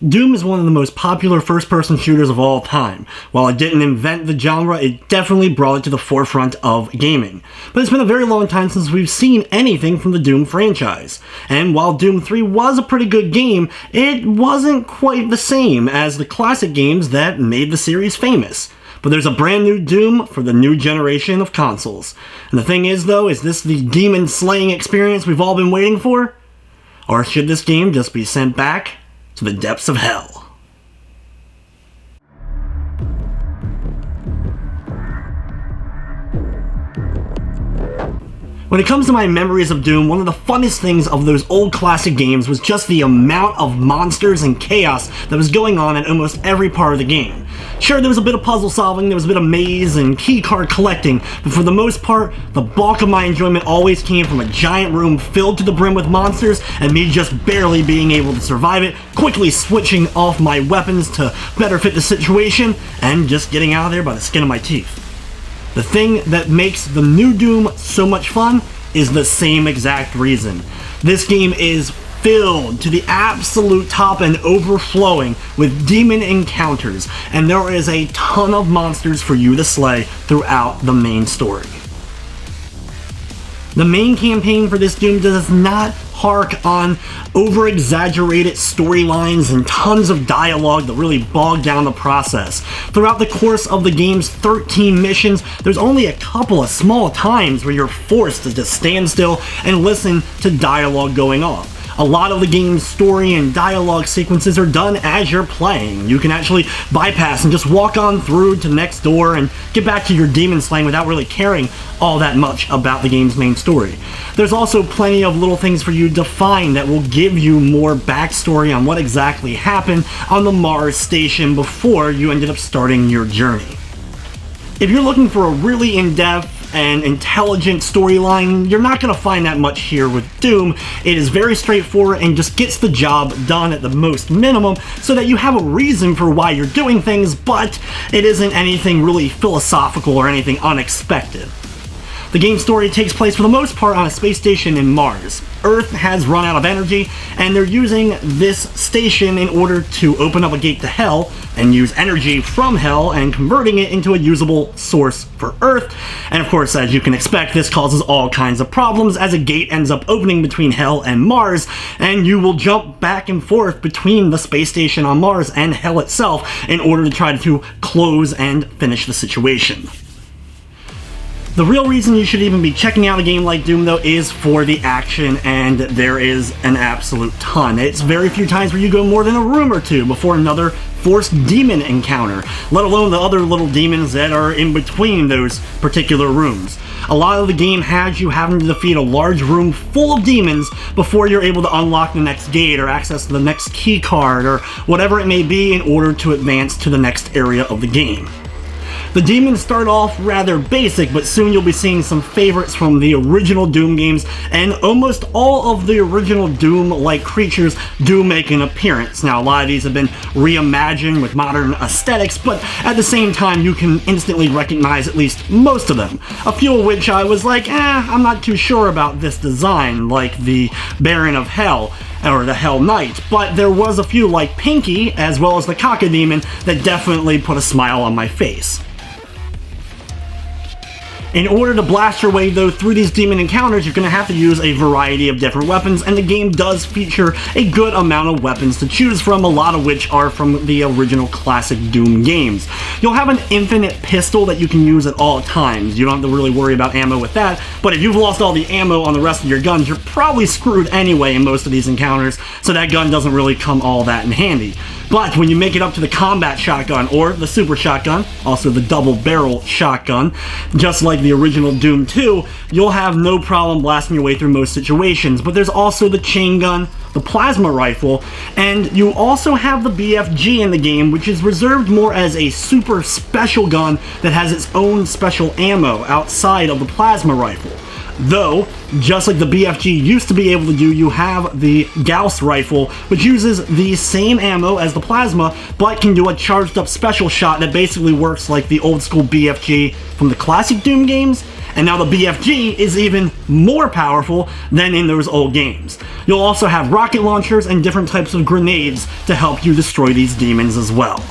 Doom is one of the most popular first-person shooters of all time. While it didn't invent the genre, it definitely brought it to the forefront of gaming. But it's been a very long time since we've seen anything from the Doom franchise. And while Doom 3 was a pretty good game, it wasn't quite the same as the classic games that made the series famous. But there's a brand new Doom for the new generation of consoles. And the thing is though, is this the demon-slaying experience we've all been waiting for? Or should this game just be sent back to the depths of hell? When it comes to my memories of Doom, one of the funnest things of those old classic games was just the amount of monsters and chaos that was going on in almost every part of the game. Sure, there was a bit of puzzle solving, there was a bit of maze and key card collecting, but for the most part, the bulk of my enjoyment always came from a giant room filled to the brim with monsters and me just barely being able to survive it, quickly switching off my weapons to better fit the situation, and just getting out of there by the skin of my teeth. The thing that makes the new Doom so much fun is the same exact reason. This game is filled to the absolute top and overflowing with demon encounters, and there is a ton of monsters for you to slay throughout the main story. The main campaign for this Doom does not hark on over-exaggerated storylines and tons of dialogue that really bog down the process. Throughout the course of the game's 13 missions, there's only a couple of small times where you're forced to just stand still and listen to dialogue going off. A lot of the game's story and dialogue sequences are done as you're playing. You can actually bypass and just walk on through to next door and get back to your demon slaying without really caring all that much about the game's main story. There's also plenty of little things for you to find that will give you more backstory on what exactly happened on the Mars station before you ended up starting your journey. If you're looking for a really in-depth and intelligent storyline, you're not going to find that much here with Doom. It is very straightforward and just gets the job done at the most minimum so that you have a reason for why you're doing things, but it isn't anything really philosophical or anything unexpected. The game's story takes place for the most part on a space station in Mars. Earth has run out of energy, and they're using this station in order to open up a gate to Hell and use energy from Hell and converting it into a usable source for Earth. And of course, as you can expect, this causes all kinds of problems as a gate ends up opening between Hell and Mars, and you will jump back and forth between the space station on Mars and Hell itself in order to try to close and finish the situation. The real reason you should even be checking out a game like Doom, though, is for the action, and there is an absolute ton. It's very few times where you go more than a room or two before another forced demon encounter, let alone the other little demons that are in between those particular rooms. A lot of the game has you having to defeat a large room full of demons before you're able to unlock the next gate or access the next key card or whatever it may be in order to advance to the next area of the game. The demons start off rather basic, but soon you'll be seeing some favorites from the original Doom games, and almost all of the original Doom-like creatures do make an appearance. Now, a lot of these have been reimagined with modern aesthetics, but at the same time, you can instantly recognize at least most of them. A few of which I was like, I'm not too sure about this design, like the Baron of Hell, or the Hell Knight, but there was a few like Pinky, as well as the Cacodemon, that definitely put a smile on my face. In order to blast your way, though, through these demon encounters, you're going to have to use a variety of different weapons, and the game does feature a good amount of weapons to choose from, a lot of which are from the original classic Doom games. You'll have an infinite pistol that you can use at all times. You don't have to really worry about ammo with that, but if you've lost all the ammo on the rest of your guns, you're probably screwed anyway in most of these encounters, so that gun doesn't really come all that in handy. But when you make it up to the combat shotgun, or the super shotgun, also the double barrel shotgun, just like the original Doom 2, you'll have no problem blasting your way through most situations. But there's also the chain gun, the plasma rifle, and you also have the BFG in the game, which is reserved more as a super special gun that has its own special ammo outside of the plasma rifle. Though, just like the BFG used to be able to do, you have the Gauss rifle, which uses the same ammo as the plasma, but can do a charged up special shot that basically works like the old school BFG from the classic Doom games, and now the BFG is even more powerful than in those old games. You'll also have rocket launchers and different types of grenades to help you destroy these demons as well.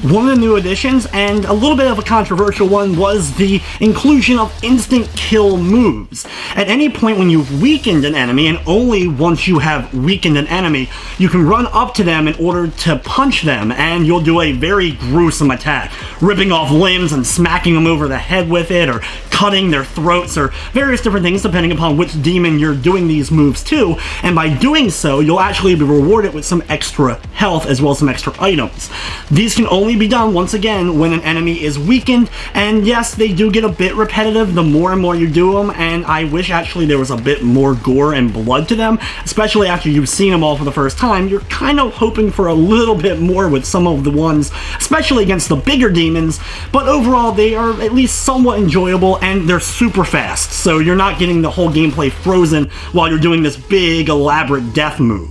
One of the new additions, and a little bit of a controversial one, was the inclusion of instant kill moves. At any point when you've weakened an enemy, and only once you have weakened an enemy, you can run up to them in order to punch them, and you'll do a very gruesome attack, ripping off limbs and smacking them over the head with it, or cutting their throats, or various different things depending upon which demon you're doing these moves to, and by doing so, you'll actually be rewarded with some extra health as well as some extra items. These can only be done once again when an enemy is weakened, and yes, they do get a bit repetitive the more and more you do them, and I wish actually there was a bit more gore and blood to them, especially after you've seen them all for the first time. You're kind of hoping for a little bit more with some of the ones, especially against the bigger demons, but overall they are at least somewhat enjoyable, and they're super fast, so you're not getting the whole gameplay frozen while you're doing this big elaborate death move.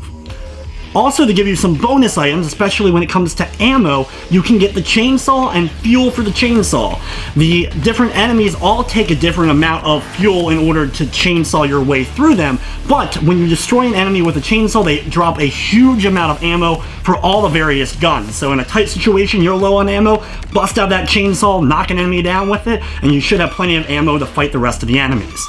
Also, to give you some bonus items, especially when it comes to ammo, you can get the chainsaw and fuel for the chainsaw. The different enemies all take a different amount of fuel in order to chainsaw your way through them, but when you destroy an enemy with a chainsaw, they drop a huge amount of ammo for all the various guns. So in a tight situation, you're low on ammo, bust out that chainsaw, knock an enemy down with it, and you should have plenty of ammo to fight the rest of the enemies.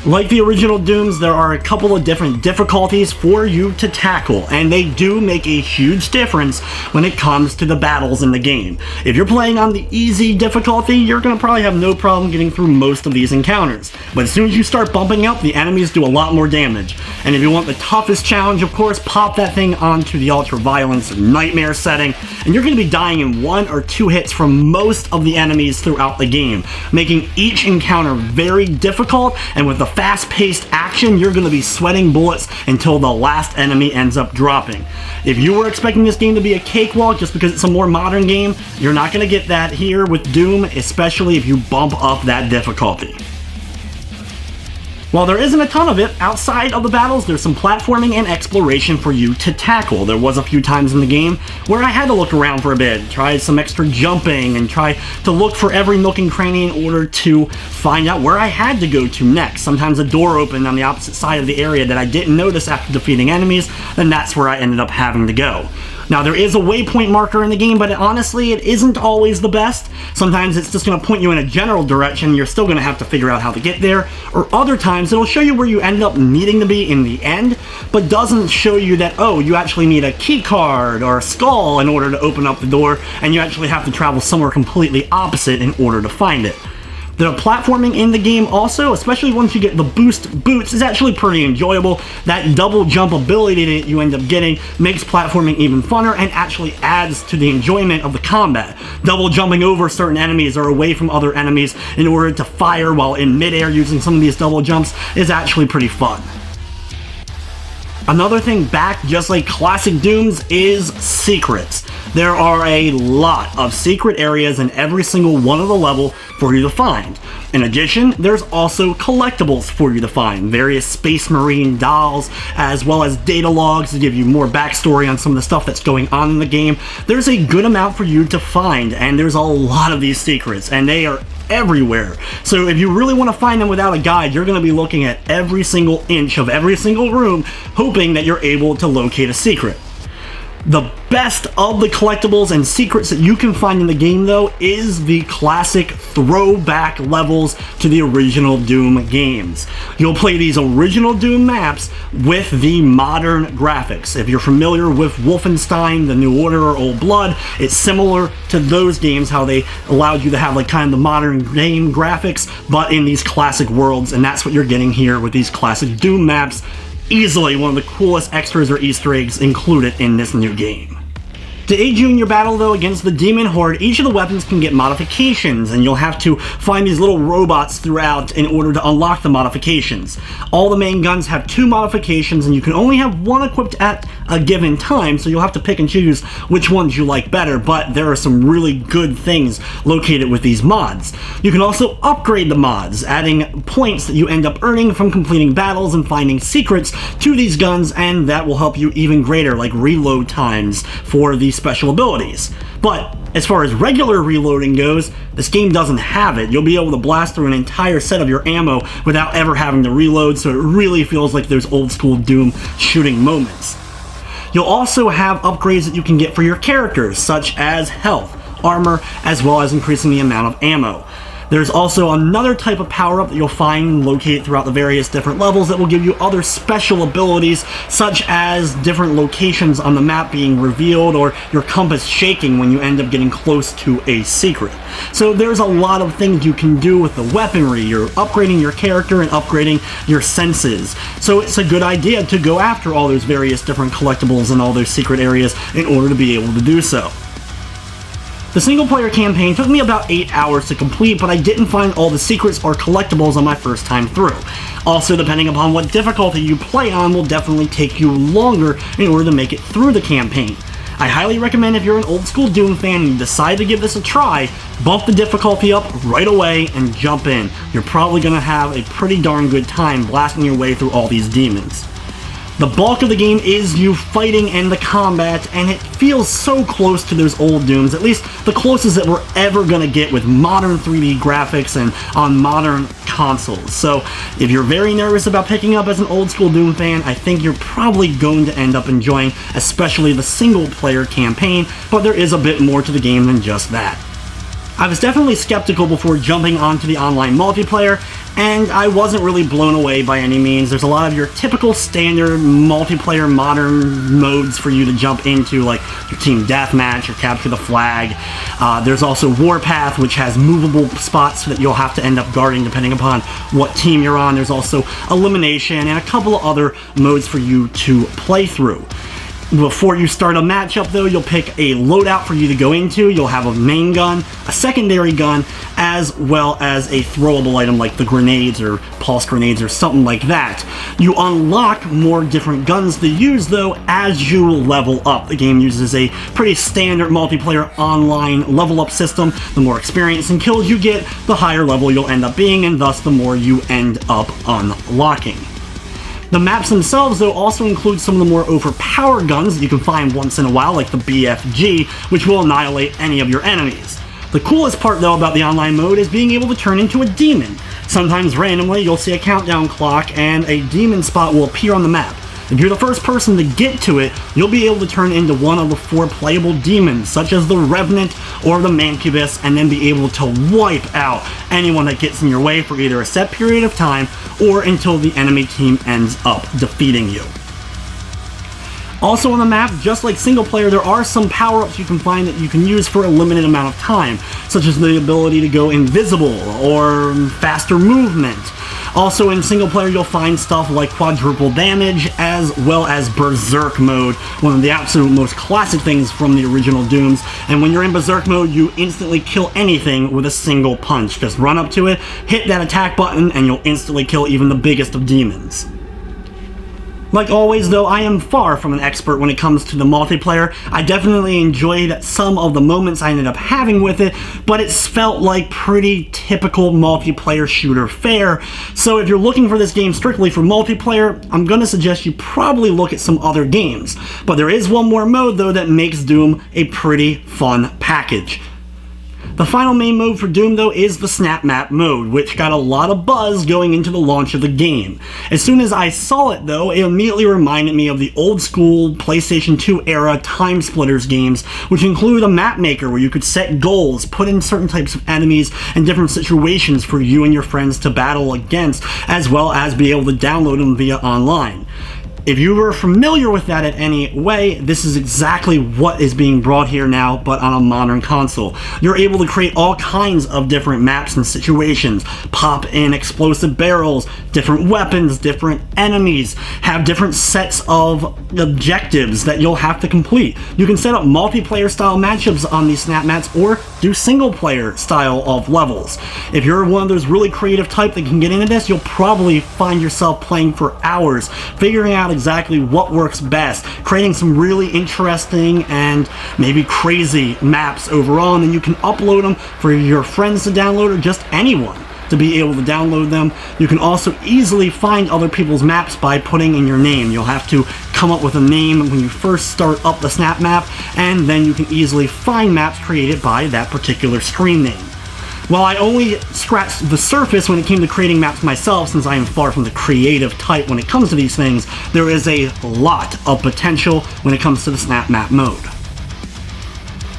Like the original Dooms, there are a couple of different difficulties for you to tackle, and they do make a huge difference when it comes to the battles in the game. If you're playing on the easy difficulty, you're going to probably have no problem getting through most of these encounters. But as soon as you start bumping up, the enemies do a lot more damage. And if you want the toughest challenge, of course, pop that thing onto the Ultraviolence Nightmare setting, and you're going to be dying in 1 or 2 hits from most of the enemies throughout the game, making each encounter very difficult, and with the fast-paced action, you're going to be sweating bullets until the last enemy ends up dropping. If you were expecting this game to be a cakewalk just because it's a more modern game, you're not going to get that here with Doom, especially if you bump up that difficulty. While there isn't a ton of it, outside of the battles, there's some platforming and exploration for you to tackle. There was a few times in the game where I had to look around for a bit, try some extra jumping, and try to look for every nook and cranny in order to find out where I had to go to next. Sometimes a door opened on the opposite side of the area that I didn't notice after defeating enemies, and that's where I ended up having to go. Now, there is a waypoint marker in the game, but honestly, it isn't always the best. Sometimes it's just going to point you in a general direction, you're still going to have to figure out how to get there, or other times it'll show you where you end up needing to be in the end, but doesn't show you that, oh, you actually need a key card or a skull in order to open up the door, and you actually have to travel somewhere completely opposite in order to find it. The platforming in the game also, especially once you get the boost boots, is actually pretty enjoyable. That double jump ability that you end up getting makes platforming even funner and actually adds to the enjoyment of the combat. Double jumping over certain enemies or away from other enemies in order to fire while in midair using some of these double jumps is actually pretty fun. Another thing back, just like classic Dooms, is secrets. There are a lot of secret areas in every single one of the level for you to find. In addition, there's also collectibles for you to find, various Space Marine dolls, as well as data logs to give you more backstory on some of the stuff that's going on in the game. There's a good amount for you to find, and there's a lot of these secrets, and they are everywhere. So if you really want to find them without a guide, you're going to be looking at every single inch of every single room, hoping that you're able to locate a secret. The best of the collectibles and secrets that you can find in the game, though, is the classic throwback levels to the original Doom games. You'll play these original Doom maps with the modern graphics. If you're familiar with Wolfenstein, The New Order, or Old Blood, it's similar to those games, how they allowed you to have like kind of the modern game graphics, but in these classic worlds, and that's what you're getting here with these classic Doom maps. Easily one of the coolest extras or Easter eggs included in this new game. To aid you in your battle, though, against the Demon Horde, each of the weapons can get modifications, and you'll have to find these little robots throughout in order to unlock the modifications. All the main guns have 2 modifications, and you can only have 1 equipped at a given time, so you'll have to pick and choose which ones you like better, but there are some really good things located with these mods. You can also upgrade the mods, adding points that you end up earning from completing battles and finding secrets to these guns, and that will help you even greater, like reload times for these special abilities. But as far as regular reloading goes, this game doesn't have it. You'll be able to blast through an entire set of your ammo without ever having to reload, so it really feels like those old school Doom shooting moments. You'll also have upgrades that you can get for your characters, such as health, armor, as well as increasing the amount of ammo. There's also another type of power-up that you'll find and locate throughout the various different levels that will give you other special abilities, such as different locations on the map being revealed or your compass shaking when you end up getting close to a secret. So there's a lot of things you can do with the weaponry. You're upgrading your character and upgrading your senses. So it's a good idea to go after all those various different collectibles and all those secret areas in order to be able to do so. The single-player campaign took me about 8 hours to complete, but I didn't find all the secrets or collectibles on my first time through. Also, depending upon what difficulty you play on will definitely take you longer in order to make it through the campaign. I highly recommend if you're an old-school Doom fan and you decide to give this a try, bump the difficulty up right away and jump in. You're probably going to have a pretty darn good time blasting your way through all these demons. The bulk of the game is you fighting and the combat, and it feels so close to those old Dooms, at least the closest that we're ever going to get with modern 3D graphics and on modern consoles. So if you're very nervous about picking up as an old school Doom fan, I think you're probably going to end up enjoying especially the single player campaign, but there is a bit more to the game than just that. I was definitely skeptical before jumping onto the online multiplayer, and I wasn't really blown away by any means. There's a lot of your typical standard multiplayer modern modes for you to jump into, like your team deathmatch or capture the flag. There's also Warpath, which has movable spots that you'll have to end up guarding depending upon what team you're on. There's also elimination and a couple of other modes for you to play through. Before you start a matchup though, you'll pick a loadout for you to go into. You'll have a main gun, a secondary gun, as well as a throwable item like the grenades or pulse grenades or something like that. You unlock more different guns to use though as you level up. The game uses a pretty standard multiplayer online level up system. The more experience and kills you get, the higher level you'll end up being, and thus the more you end up unlocking. The maps themselves, though, also include some of the more overpowered guns that you can find once in a while, like the BFG, which will annihilate any of your enemies. The coolest part, though, about the online mode is being able to turn into a demon. Sometimes randomly, you'll see a countdown clock and a demon spot will appear on the map. If you're the first person to get to it, you'll be able to turn into one of the 4 playable demons, such as the Revenant or the Mancubus, and then be able to wipe out anyone that gets in your way for either a set period of time or until the enemy team ends up defeating you. Also on the map, just like single player, there are some power-ups you can find that you can use for a limited amount of time, such as the ability to go invisible or faster movement. Also in single player, you'll find stuff like quadruple damage as well as Berserk Mode, one of the absolute most classic things from the original Dooms. And when you're in Berserk Mode, you instantly kill anything with a single punch. Just run up to it, hit that attack button, and you'll instantly kill even the biggest of demons. Like always though, I am far from an expert when it comes to the multiplayer. I definitely enjoyed some of the moments I ended up having with it, but it's felt like pretty typical multiplayer shooter fare. So if you're looking for this game strictly for multiplayer, I'm gonna suggest you probably look at some other games. But there is one more mode though that makes Doom a pretty fun package. The final main mode for Doom, though, is the Snap Map mode, which got a lot of buzz going into the launch of the game. As soon as I saw it, though, it immediately reminded me of the old-school PlayStation 2 era Time Splitters games, which include a map maker where you could set goals, put in certain types of enemies, and different situations for you and your friends to battle against, as well as be able to download them via online. If you were familiar with that in any way, this is exactly what is being brought here now, but on a modern console. You're able to create all kinds of different maps and situations, pop in explosive barrels, different weapons, different enemies, have different sets of objectives that you'll have to complete. You can set up multiplayer style matchups on these snap maps or do single player style of levels. If you're one of those really creative type that can get into this, you'll probably find yourself playing for hours, figuring out exactly what works best, creating some really interesting and maybe crazy maps overall, and then you can upload them for your friends to download or just anyone to be able to download them. You can also easily find other people's maps by putting in your name. You'll have to come up with a name when you first start up the Snap map, and then you can easily find maps created by that particular stream name. While I only scratched the surface when it came to creating maps myself, since I am far from the creative type when it comes to these things, there is a lot of potential when it comes to the Snap map mode.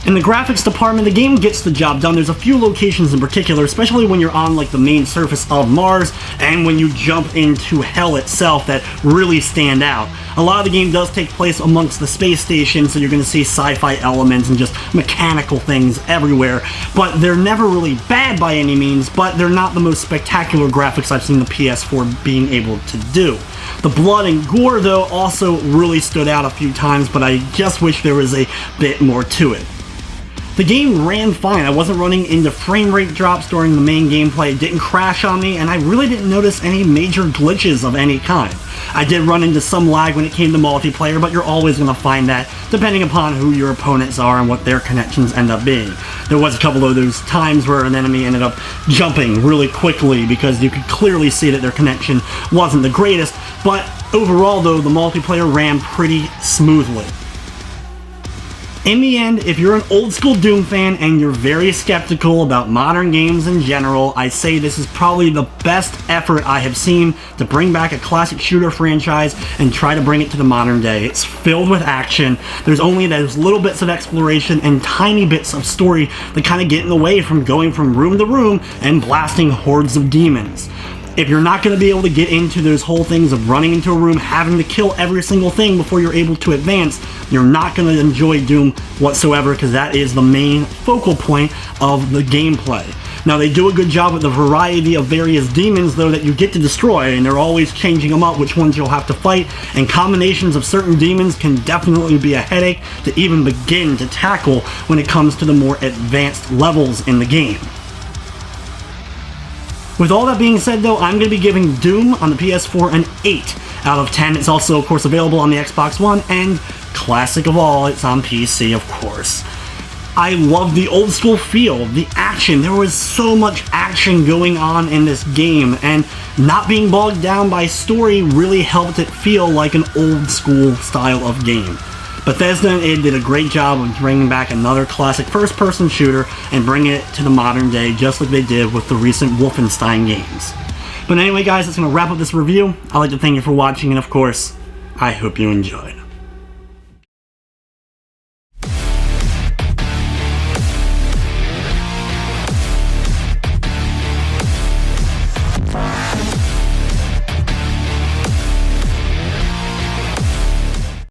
In the graphics department, the game gets the job done. There's a few locations in particular, especially when you're on like the main surface of Mars and when you jump into hell itself, that really stand out. A lot of the game does take place amongst the space station, so you're going to see sci-fi elements and just mechanical things everywhere, but they're never really bad by any means, but they're not the most spectacular graphics I've seen the PS4 being able to do. The blood and gore, though, also really stood out a few times, but I just wish there was a bit more to it. The game ran fine. I wasn't running into frame rate drops during the main gameplay. It didn't crash on me, and I really didn't notice any major glitches of any kind. I did run into some lag when it came to multiplayer, but you're always going to find that depending upon who your opponents are and what their connections end up being. There was a couple of those times where an enemy ended up jumping really quickly because you could clearly see that their connection wasn't the greatest, but overall though, the multiplayer ran pretty smoothly. In the end, if you're an old school Doom fan and you're very skeptical about modern games in general, I say this is probably the best effort I have seen to bring back a classic shooter franchise and try to bring it to the modern day. It's filled with action. There's only those little bits of exploration and tiny bits of story that kind of get in the way from going from room to room and blasting hordes of demons. If you're not going to be able to get into those whole things of running into a room, having to kill every single thing before you're able to advance, you're not going to enjoy Doom whatsoever, because that is the main focal point of the gameplay. Now, they do a good job with the variety of various demons, though, that you get to destroy, and they're always changing them up, which ones you'll have to fight, and combinations of certain demons can definitely be a headache to even begin to tackle when it comes to the more advanced levels in the game. With all that being said, though, I'm going to be giving Doom on the PS4 an 8 out of 10. It's also, of course, available on the Xbox One, and classic of all, it's on PC, of course. I love the old school feel, the action. There was so much action going on in this game, and not being bogged down by story really helped it feel like an old school style of game. Bethesda and id did a great job of bringing back another classic first-person shooter and bringing it to the modern day, just like they did with the recent Wolfenstein games. But anyway, guys, that's going to wrap up this review. I'd like to thank you for watching, and of course, I hope you enjoyed.